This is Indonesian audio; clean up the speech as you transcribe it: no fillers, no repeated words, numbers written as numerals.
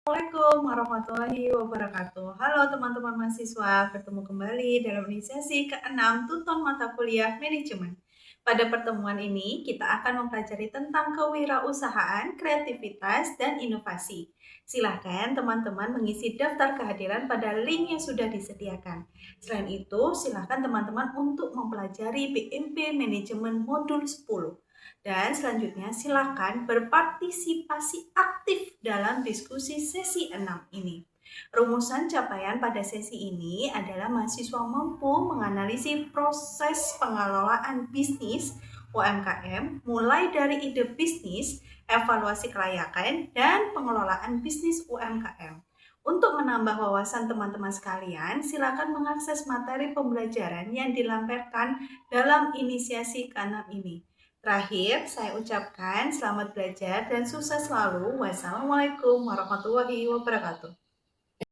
Assalamualaikum warahmatullahi wabarakatuh. Halo teman-teman mahasiswa, bertemu kembali dalam sesi ke-6 Tuton Mata Kuliah Manajemen. Pada pertemuan ini, kita akan mempelajari tentang kewirausahaan, kreativitas, dan inovasi. Silakan teman-teman mengisi daftar kehadiran pada link yang sudah disediakan. Selain itu, silakan teman-teman untuk mempelajari BMP Manajemen Modul 10. Dan selanjutnya silakan berpartisipasi aktif dalam diskusi sesi 6 ini. Rumusan capaian pada sesi ini adalah mahasiswa mampu menganalisis proses pengelolaan bisnis UMKM mulai dari ide bisnis, evaluasi kelayakan, dan pengelolaan bisnis UMKM. Untuk menambah wawasan teman-teman sekalian, silakan mengakses materi pembelajaran yang dilampirkan dalam inisiasi ke-6 ini. Terakhir, saya ucapkan selamat belajar dan sukses selalu. Wassalamualaikum warahmatullahi wabarakatuh.